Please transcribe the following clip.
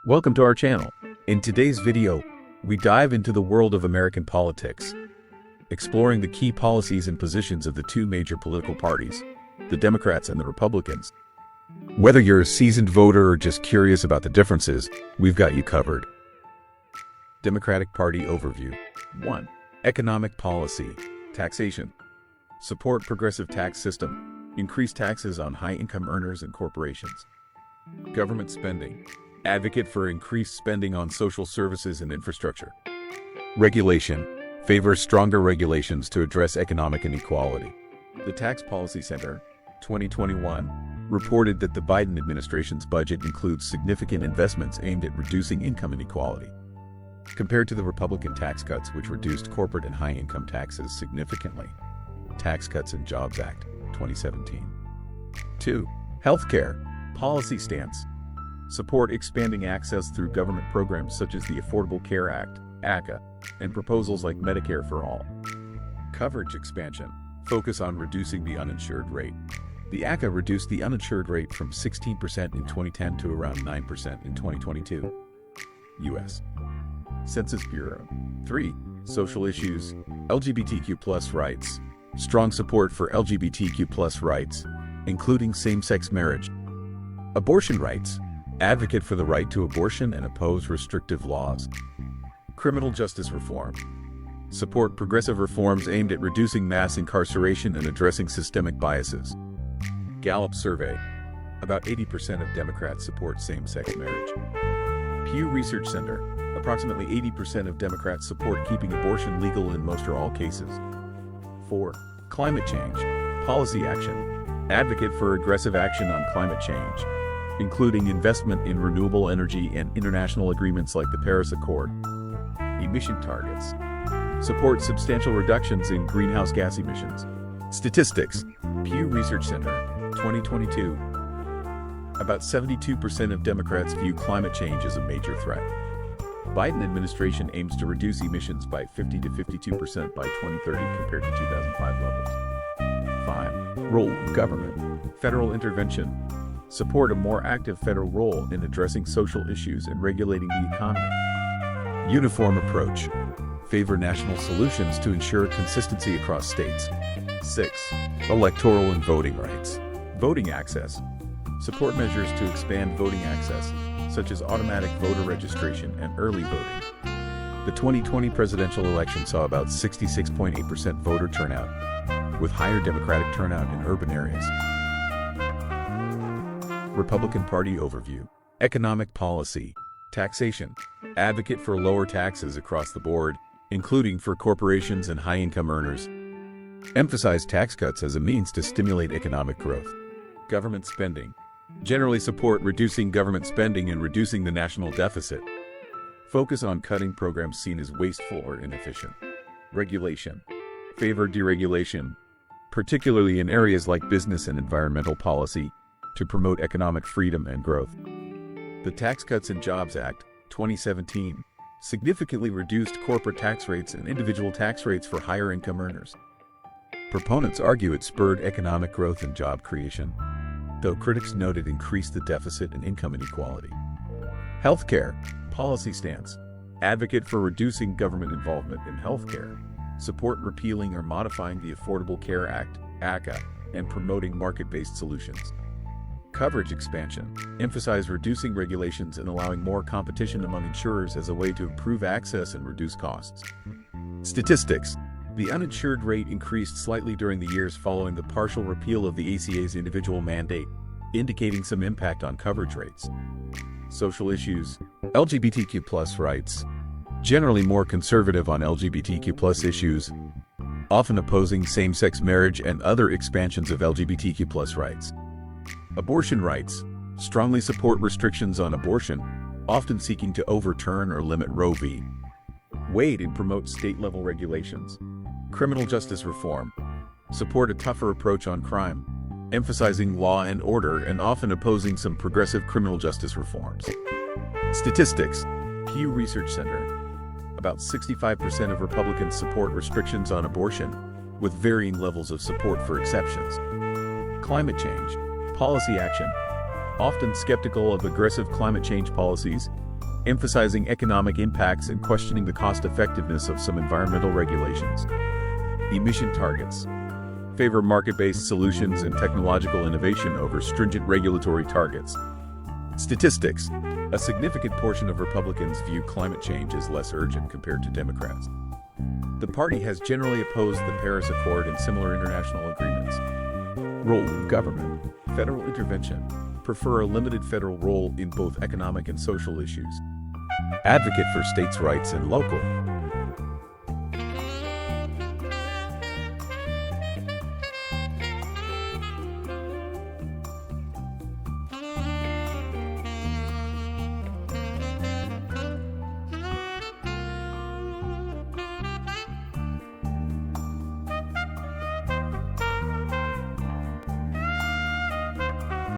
Welcome to our channel. In today's video, we dive into the world of American politics, exploring the key policies and positions of the two major political parties, the Democrats and the Republicans. Whether you're a seasoned voter or just curious about the differences, we've got you covered. Democratic Party Overview. 1. Economic policy. Taxation. Support progressive tax system. Increase taxes on high-income earners and corporations. Government spending. Advocate for increased spending on social services and infrastructure. Regulation. Favors stronger regulations to address economic inequality. The Tax Policy Center, 2021, reported that the Biden administration's budget includes significant investments aimed at reducing income inequality, compared to the Republican tax cuts which reduced corporate and high-income taxes significantly. Tax Cuts and Jobs Act, 2017. 2. Healthcare. Policy stance. Support expanding access through government programs such as the Affordable Care Act, ACA, and proposals like Medicare for All. Coverage expansion. Focus on reducing the uninsured rate. The ACA reduced the uninsured rate from 16% in 2010 to around 9% in 2022. U.S. Census Bureau. 3. Social issues. LGBTQ+ rights. Strong support for LGBTQ+ rights, including same-sex marriage. Abortion rights. Advocate for the right to abortion and oppose restrictive laws. Criminal justice reform. Support progressive reforms aimed at reducing mass incarceration and addressing systemic biases. Gallup survey. About 80% of Democrats support same-sex marriage. Pew Research Center. Approximately 80% of Democrats support keeping abortion legal in most or all cases. 4. Climate change. Policy action. Advocate for aggressive action on climate change, including investment in renewable energy and international agreements like the Paris Accord. Emission targets. Support substantial reductions in greenhouse gas emissions. Statistics. Pew Research Center, 2022. About 72% of Democrats view climate change as a major threat. Biden administration aims to reduce emissions by 50 to 52% by 2030 compared to 2005 levels. 5. Role of government. Federal intervention. Support a more active federal role in addressing social issues and regulating the economy. Uniform approach. Favor national solutions to ensure consistency across states. 6. Electoral and voting rights. Voting access. Support measures to expand voting access, such as automatic voter registration and early voting. The 2020 presidential election saw about 66.8% voter turnout, with higher Democratic turnout in urban areas. Republican Party Overview. Economic policy. Taxation. Advocate for lower taxes across the board, including for corporations and high-income earners. Emphasize tax cuts as a means to stimulate economic growth. Government spending. Generally support reducing government spending and reducing the national deficit. Focus on cutting programs seen as wasteful or inefficient. Regulation. Favor deregulation, particularly in areas like business and environmental policy, to promote economic freedom and growth. The Tax Cuts and Jobs Act, 2017, significantly reduced corporate tax rates and individual tax rates for higher income earners. Proponents argue it spurred economic growth and job creation, though critics note it increased the deficit and income inequality. Healthcare. Policy stance. Advocate for reducing government involvement in healthcare. Support repealing or modifying the Affordable Care Act, ACA, and promoting market-based solutions. Coverage expansion. Emphasize reducing regulations and allowing more competition among insurers as a way to improve access and reduce costs. Statistics. The uninsured rate increased slightly during the years following the partial repeal of the ACA's individual mandate, indicating some impact on coverage rates. Social issues. LGBTQ+ rights. Generally more conservative on LGBTQ+ issues, often opposing same-sex marriage and other expansions of LGBTQ+ rights. Abortion rights. Strongly support restrictions on abortion, often seeking to overturn or limit Roe v. Wade and promote state-level regulations. Criminal justice reform. Support a tougher approach on crime, emphasizing law and order and often opposing some progressive criminal justice reforms. Statistics. Pew Research Center. About 65% of Republicans support restrictions on abortion, with varying levels of support for exceptions. Climate change. Policy action. Often skeptical of aggressive climate change policies, emphasizing economic impacts and questioning the cost-effectiveness of some environmental regulations. Emission targets favor market-based solutions and technological innovation over stringent regulatory targets. Statistics. A significant portion of Republicans view climate change as less urgent compared to Democrats. The party has generally opposed the Paris Accord and similar international agreements. Role of government. Federal intervention. Prefer a limited federal role in both economic and social issues. Advocate for states' rights and local